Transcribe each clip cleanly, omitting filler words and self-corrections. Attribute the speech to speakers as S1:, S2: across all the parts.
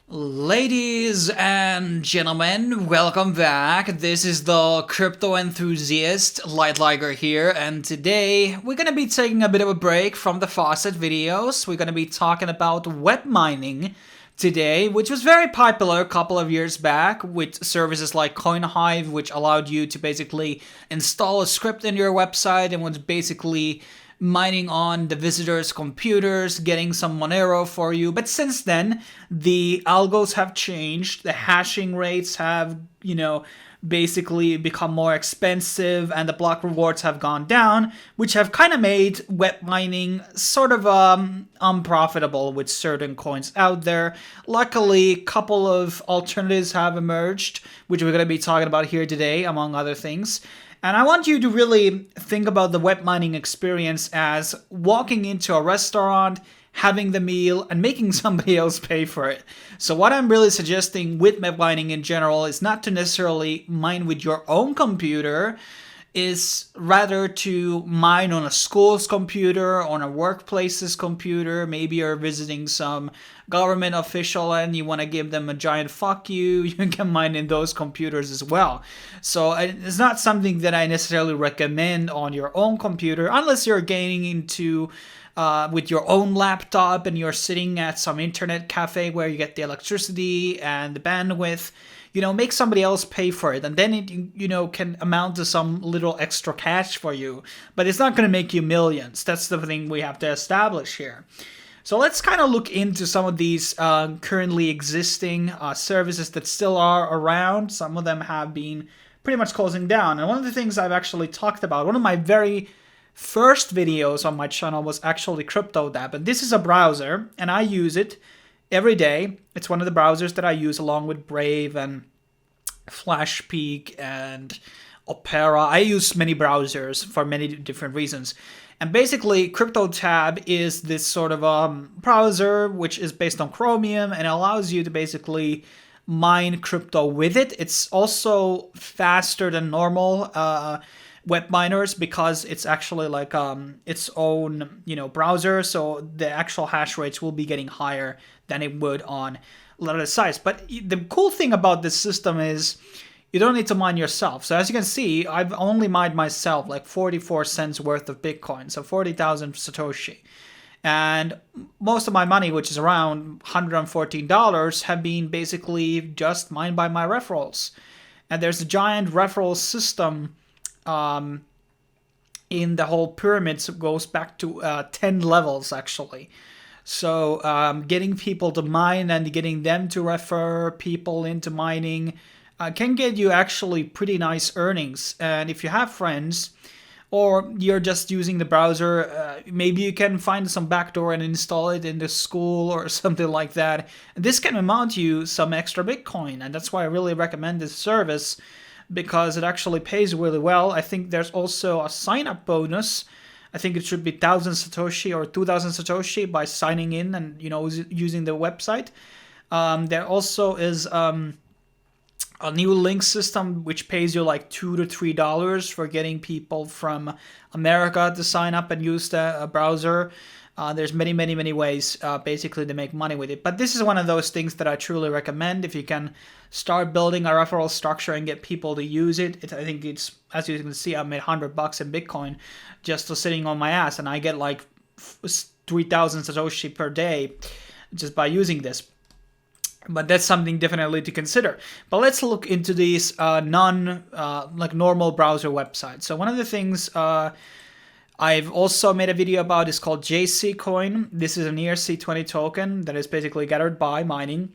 S1: Ladies and gentlemen, welcome back. This is the crypto enthusiast Lightliger here, and today we're gonna be taking a bit of a break from the faucet videos. We're gonna be talking about web mining today, which was very popular a couple of years back with services like CoinHive, which allowed you to basically install a script in your website and was basically mining on the visitors' computers, getting some Monero for you. But since then, the algos have changed, the hashing rates have, basically become more expensive, and the block rewards have gone down, which have kind of made web mining sort of unprofitable with certain coins out there. Luckily, a couple of alternatives have emerged, which we're going to be talking about here today, among other things. And I want you to really think about the web mining experience as walking into a restaurant, having the meal, and making somebody else pay for it. So what I'm really suggesting with web mining in general is not to necessarily mine with your own computer, is rather to mine on a school's computer, on a workplace's computer. Maybe you're visiting some government official and you want to give them a giant fuck you. You can mine in those computers as well. So it's not something that I necessarily recommend on your own computer unless you're getting into with your own laptop and you're sitting at some internet cafe where you get the electricity and the bandwidth. Make somebody else pay for it, and then it, can amount to some little extra cash for you. But it's not going to make you millions. That's the thing we have to establish here. So let's kind of look into some of these currently existing services that still are around. Some of them have been pretty much closing down. And one of the things I've actually talked about, one of my very first videos on my channel was actually CryptoDAB. And this is a browser, and I use it every day. It's one of the browsers that I use along with Brave and FlashPeak and Opera. I use many browsers for many different reasons. And basically, CryptoTab is this sort of browser which is based on Chromium and allows you to basically mine crypto with it. It's also faster than normal web miners because it's actually like its own browser, so the actual hash rates will be getting higher than it would on a lot of the sites. But the cool thing about this system is you don't need to mine yourself. So as you can see, I've only mined myself like 44 cents worth of Bitcoin, so 40,000 Satoshi. And most of my money, which is around $114, have been basically just mined by my referrals. And there's a giant referral system in the whole pyramid, so it goes back to 10 levels actually. So getting people to mine and getting them to refer people into mining can get you actually pretty nice earnings. And if you have friends or you're just using the browser, maybe you can find some backdoor and install it in the school or something like that. And this can amount you some extra Bitcoin, and that's why I really recommend this service, because it actually pays really well. I think there's also a sign-up bonus. I think it should be 1,000 Satoshi or 2,000 Satoshi by signing in and using the website. There also is a new link system which pays you like $2 to $3 for getting people from America to sign up and use the browser. There's many ways basically to make money with it. But this is one of those things that I truly recommend. If you can start building a referral structure and get people to use it, I think it's, as you can see, I made $100 in Bitcoin just for sitting on my ass, and I get like 3,000 Satoshi per day just by using this. But that's something definitely to consider. But let's look into these like normal browser websites. So one of the things I've also made a video about is called JC Coin. This is an ERC20 token that is basically gathered by mining.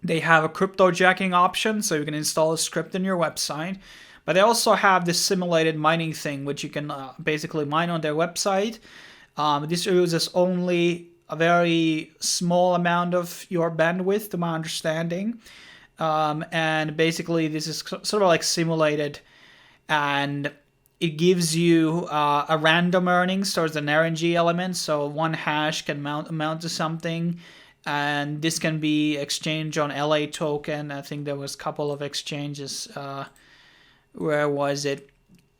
S1: They have a crypto jacking option, so you can install a script in your website. But they also have this simulated mining thing, which you can basically mine on their website. This uses only a very small amount of your bandwidth, to my understanding. And basically, this is sort of like simulated, and it gives you a random earnings, so it's an RNG element. So one hash can amount to something. And this can be exchanged on LA token. I think there was a couple of exchanges. Where was it?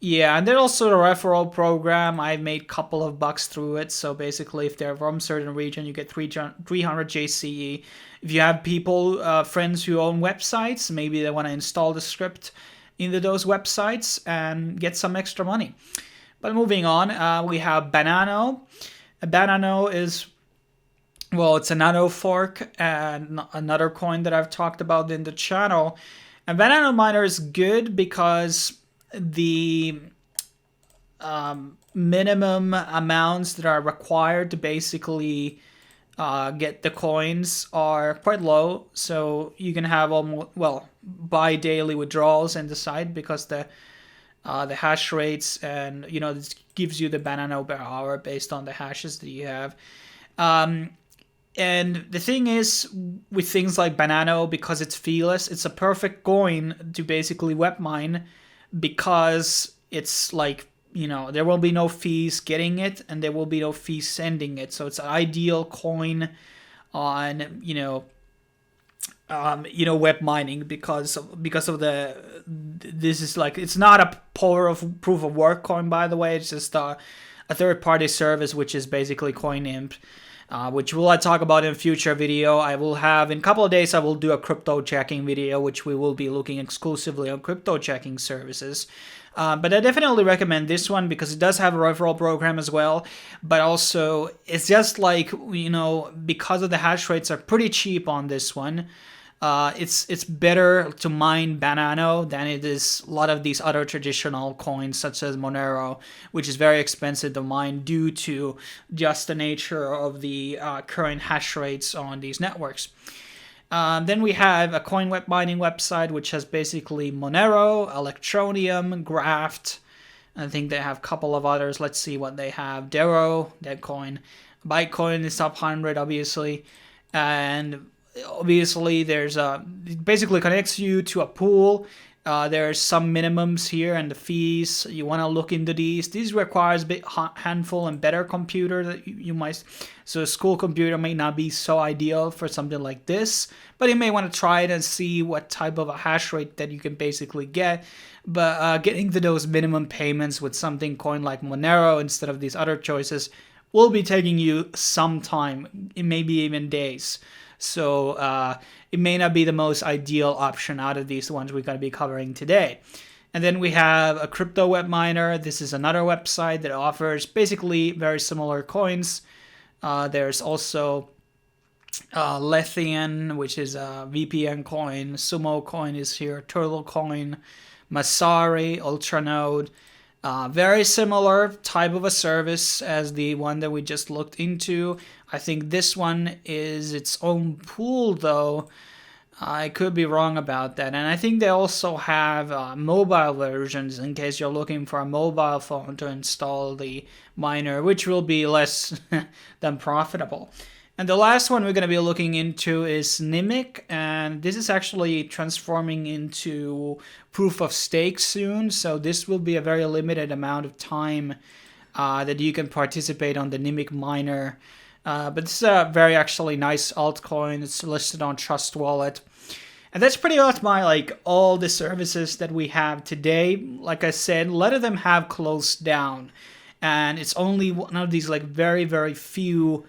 S1: Yeah, and there's also a referral program. I made a couple of bucks through it. So basically, if they're from a certain region, you get 300 JCE. If you have people, friends who own websites, maybe they want to install the script into those websites and get some extra money. But moving on, we have Banano. Banano is, well, it's a nano fork and another coin that I've talked about in the channel. And Banano Miner is good because the minimum amounts that are required to basically get the coins are quite low. So you can have almost, well, buy daily withdrawals in the site because the hash rates and this gives you the Banano per hour based on the hashes that you have. And the thing is, with things like Banano, because it's feeless, it's a perfect coin to basically web mine because it's like, there will be no fees getting it and there will be no fees sending it. So it's an ideal coin on, web mining because of this is like, it's not a proof of work coin, by the way. It's just a third-party service, which is basically CoinImp. Which will I talk about in a future video. I will have, in a couple of days, I will do a crypto checking video, which we will be looking exclusively on crypto checking services. But I definitely recommend this one because it does have a referral program as well. But also, it's just like, because of the hash rates are pretty cheap on this one, it's better to mine Banano than it is a lot of these other traditional coins such as Monero, which is very expensive to mine due to just the nature of the current hash rates on these networks. Then we have a coin web mining website which has basically Monero, Electroneum, Graft. I think they have a couple of others. Let's see what they have. Dero, Deadcoin. Bytecoin is top 100, obviously. And obviously there's it basically connects you to a pool. There's some minimums here and the fees. You want to look into these requires a bit handful and better computer that you might, so a school computer may not be so ideal for something like this, but you may want to try it and see what type of a hash rate that you can basically get. But getting to those minimum payments with something coin like Monero instead of these other choices will be taking you some time, maybe even days. So it may not be the most ideal option out of these ones we're going to be covering today. And then we have a crypto web miner. This is another website that offers basically very similar coins. There's also Lethian, which is a VPN coin. Sumo coin is here. Turtle coin. Masari, Ultranode. Very similar type of a service as the one that we just looked into. I think this one is its own pool, though. I could be wrong about that. And I think they also have mobile versions in case you're looking for a mobile phone to install the miner, which will be less than profitable. And the last one we're going to be looking into is Nimiq, and this is actually transforming into proof of stake soon, so this will be a very limited amount of time that you can participate on the Nimiq miner. But this is a very actually nice altcoin. It's listed on Trust Wallet. And that's pretty much all the services that we have today. Like I said, a lot of them have closed down, and it's only one of these very, very few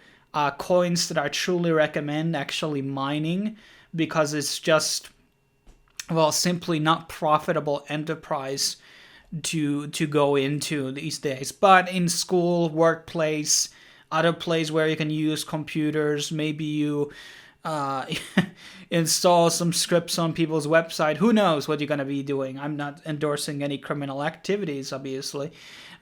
S1: coins that I truly recommend actually mining, because it's just, well, simply not profitable enterprise to go into these days. But in school, workplace, other place where you can use computers, maybe you install some scripts on people's website. Who knows what you're going to be doing? I'm not endorsing any criminal activities, obviously.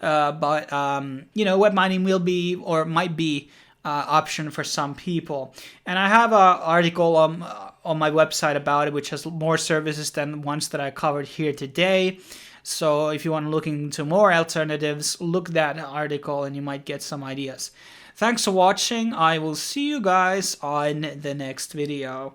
S1: But web mining will be, or might be, option for some people. And I have an article on my website about it, which has more services than the ones that I covered here today. So if you want to look into more alternatives, look that article and you might get some ideas. Thanks for watching. I will see you guys on the next video.